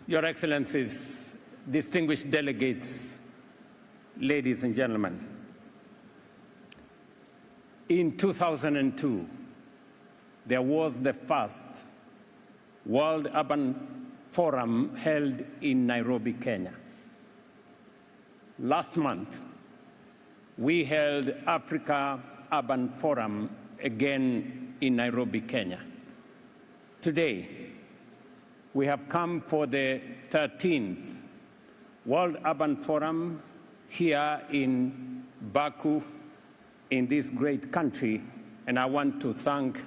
Your Excellencies, distinguished delegates, ladies and gentlemen, in 2002, there was the first World Urban Forum held in Nairobi, Kenya. Last month, we held Africa Urban Forum again in Nairobi, Kenya. Today, we have come for the 13th World Urban Forum here in Baku, in this great country, and I want to thank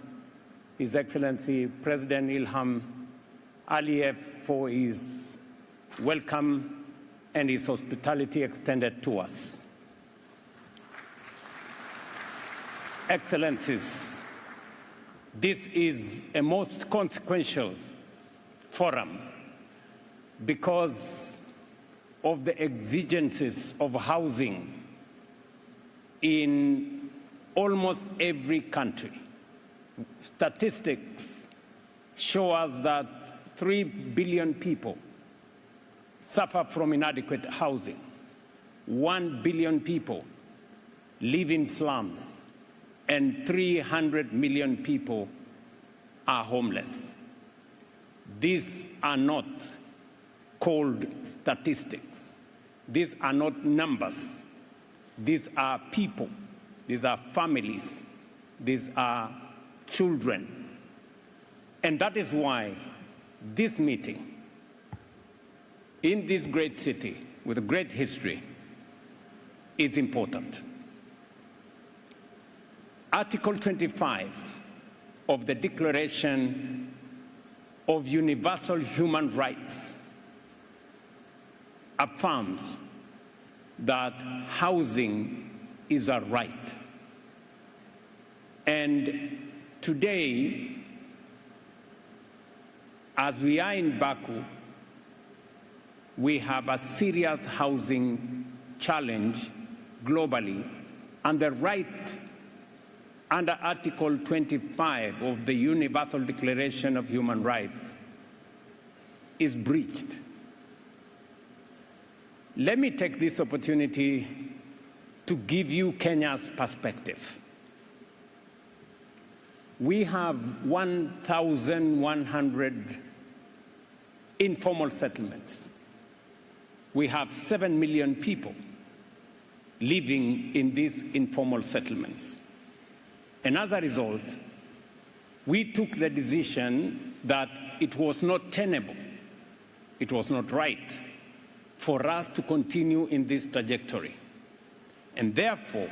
His Excellency President Ilham Aliyev for his welcome and his hospitality extended to us. Excellencies, this is a most consequential forum because of the exigencies of housing in almost every country. Statistics show us that 3 billion people suffer from inadequate housing. 1 billion people live in slums, and 300 million people are homeless. These are not cold statistics. These are not numbers. These are people. These are families. These are children. And that is why this meeting in this great city with a great history is important. Article 25 of the Declaration of Universal Human Rights affirms that housing is a right. And today, as we are in Baku, we have a serious housing challenge globally, and the right under Article 25 of the Universal Declaration of Human Rights is breached. Let me take this opportunity to give you Kenya's perspective. We have 1,100 informal settlements. We have 7 million people living in these informal settlements. And as a result, we took the decision that it was not tenable, it was not right for us to continue in this trajectory. And therefore,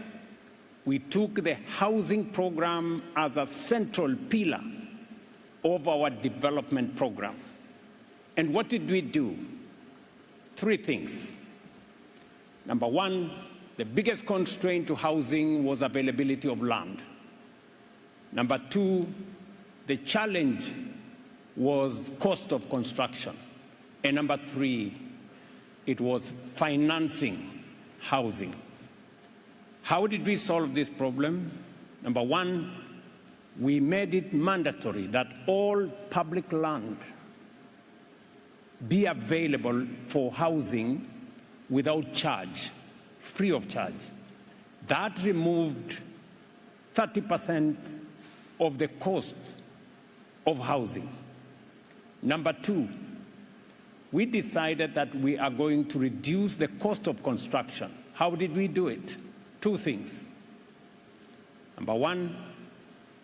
we took the housing program as a central pillar of our development program. And what did we do? 3 things. Number one, the biggest constraint to housing was availability of land. Number 2, the challenge was cost of construction. And number 3, it was financing housing. How did we solve this problem? Number 1, we made it mandatory that all public land be available for housing without charge, free of charge. That removed 30% of the cost of housing. Number 2, we decided that we are going to reduce the cost of construction. How did we do it? 2 things. Number 1,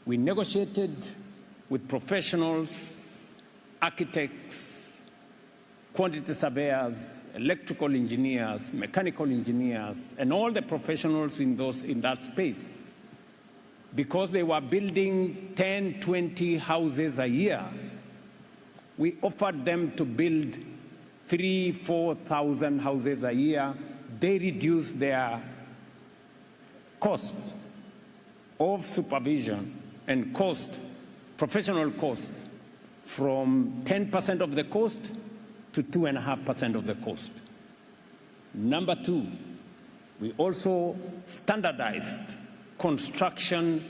we negotiated with professionals, architects, quantity surveyors, electrical engineers, mechanical engineers, and all the professionals in that space. Because they were building 10, 20 houses a year, we offered them to build 3,000, 4,000 houses a year. They reduced their cost of supervision and cost, professional cost, from 10% of the cost to 2.5% of the cost. Number 2, we also standardized construction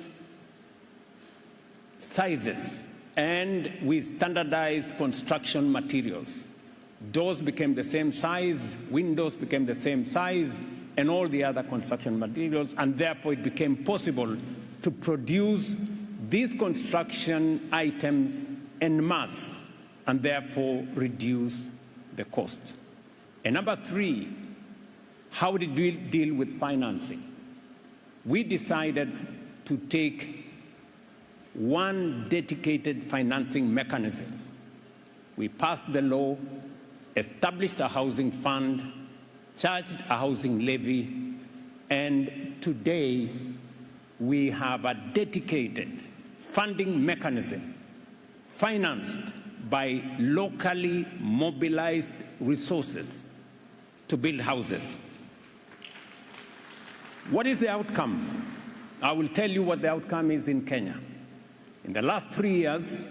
sizes, and we standardized construction materials. Doors became the same size, windows became the same size, and all the other construction materials, and therefore it became possible to produce these construction items en masse, and therefore reduce the cost. And number three, how did we deal with financing? We decided to take one dedicated financing mechanism. We passed the law, established a housing fund, charged a housing levy, and today we have a dedicated funding mechanism financed by locally mobilized resources to build houses. What is the outcome? I will tell you what the outcome is in Kenya. In the last 3 years,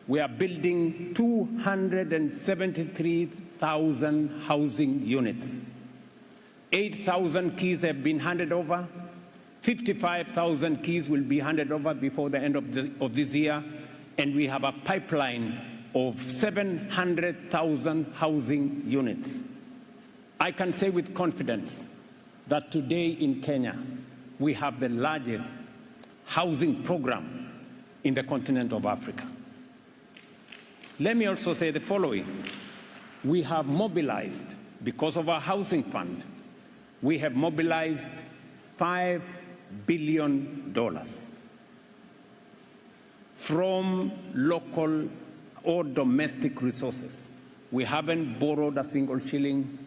we are building 273,000 housing units. 8,000 keys have been handed over. 55,000 keys will be handed over before the end of this year. And we have a pipeline of 700,000 housing units. I can say with confidence that today in Kenya, we have the largest housing program in the continent of Africa. Let me also say the following. We have mobilized, because of our housing fund, we have mobilized $5 billion from local or domestic resources. We haven't borrowed a single shilling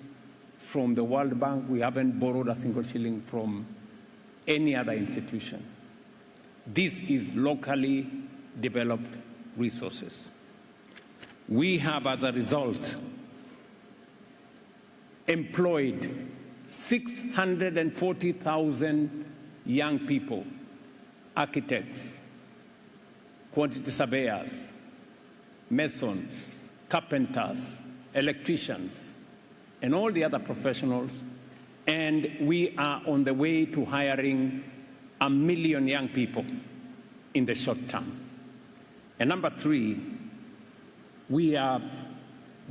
from the World Bank. We haven't borrowed a single shilling from any other institution. This is locally developed resources. We have, as a result, employed 640,000 young people, architects, quantity surveyors, masons, carpenters, electricians, and all the other professionals. And we are on the way to hiring 1 million young people in the short term. And number three, we have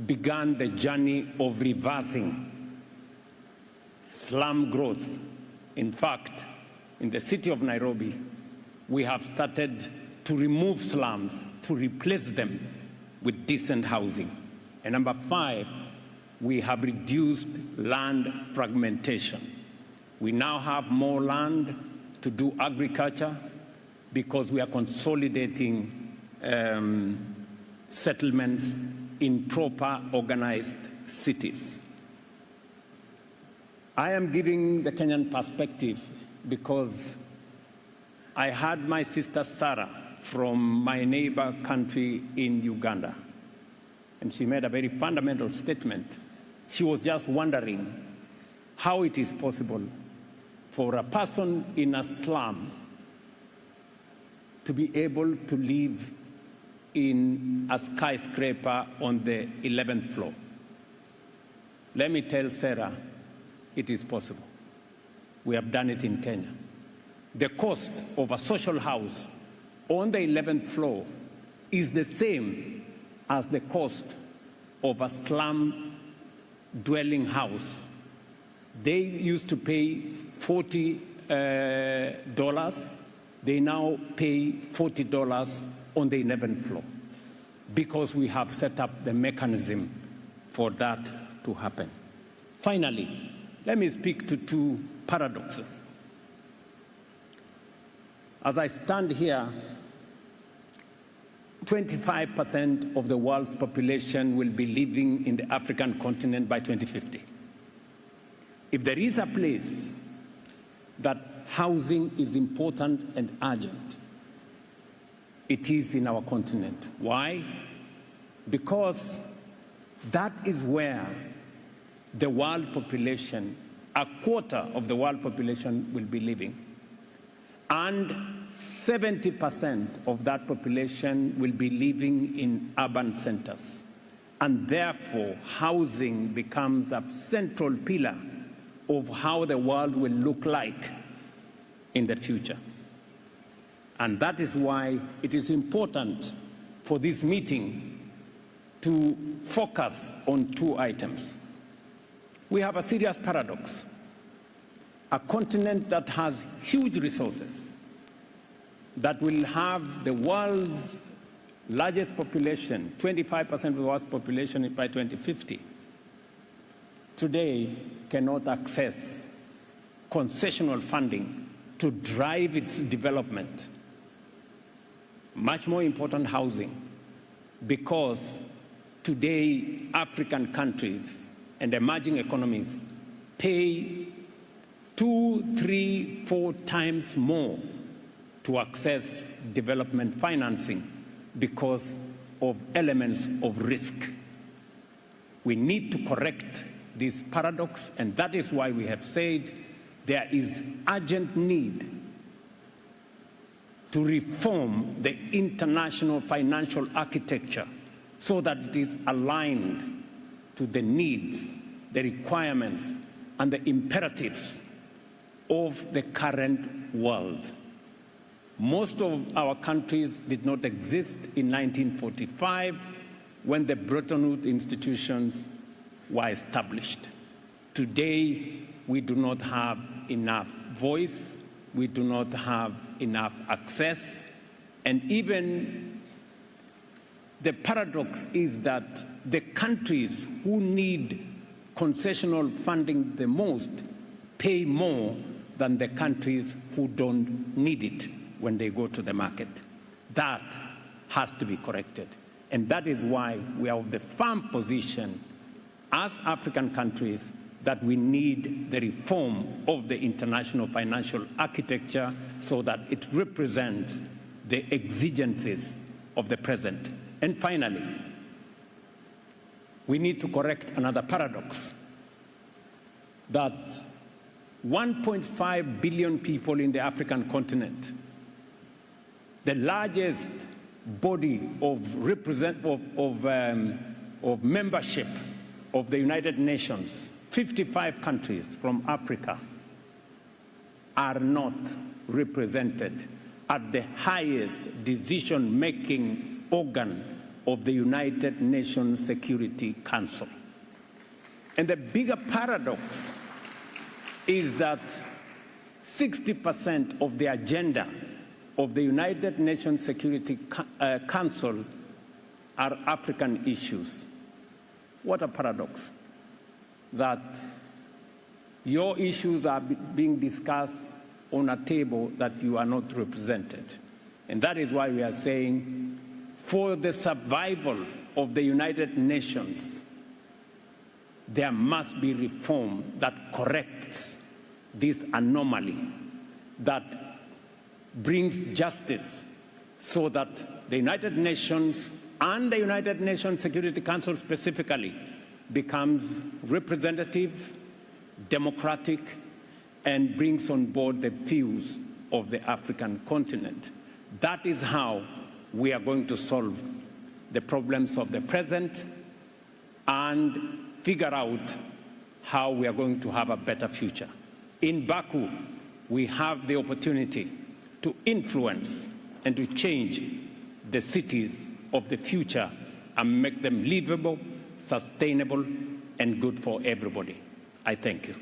begun the journey of reversing slum growth. In fact, in the city of Nairobi, we have started to remove slums, to replace them with decent housing. And number five, we have reduced land fragmentation. We now have more land to do agriculture because we are consolidating settlements in proper organized cities. I am giving the Kenyan perspective because I had my sister Sarah from my neighbor country in Uganda, and she made a very fundamental statement. She was just wondering how it is possible for a person in a slum to be able to live in a skyscraper on the 11th floor. Let me tell Sarah, it is possible. We have done it in Kenya. The cost of a social house on the 11th floor is the same as the cost of a slum dwelling house. They used to pay $40. They now pay $40 on the 11th floor because we have set up the mechanism for that to happen. Finally, let me speak to two paradoxes. As I stand here, 25% of the world's population will be living in the African continent by 2050. If there is a place that housing is important and urgent, it is in our continent. Why? Because that is where the world population, a quarter of the world population, will be living. And 70% of that population will be living in urban centers. And therefore, housing becomes a central pillar of how the world will look like in the future. And that is why it is important for this meeting to focus on two items. We have a serious paradox. A continent that has huge resources, that will have the world's largest population, 25% of the world's population by 2050, today cannot access concessional funding to drive its development. Much more important, housing, because today African countries and emerging economies pay 2, 3, 4 times more to access development financing because of elements of risk. We need to correct this paradox, and that is why we have said there is urgent need to reform the international financial architecture so that it is aligned to the needs, the requirements, and the imperatives of the current world. Most of our countries did not exist in 1945 when the Bretton Woods institutions were established. Today, we do not have enough voice, we do not have enough access, and even the paradox is that the countries who need concessional funding the most pay more than the countries who don't need it when they go to the market. That has to be corrected. And that is why we are of the firm position as African countries that we need the reform of the international financial architecture so that it represents the exigencies of the present. And finally, we need to correct another paradox, that 1.5 billion people in the African continent, the largest body of membership of the United Nations, 55 countries from Africa, are not represented at the highest decision-making organ of the United Nations Security Council. And the bigger paradox is that 60% of the agenda of the United Nations Security Council are African issues. What a paradox, that your issues are being discussed on a table that you are not represented. And that is why we are saying, for the survival of the United Nations, there must be reform that corrects this anomaly, that brings justice, so that the United Nations and the United Nations Security Council specifically becomes representative, democratic, and brings on board the views of the African continent. That is how we are going to solve the problems of the present and figure out how we are going to have a better future. In Baku, we have the opportunity to influence and to change the cities of the future and make them livable, sustainable, and good for everybody. I thank you.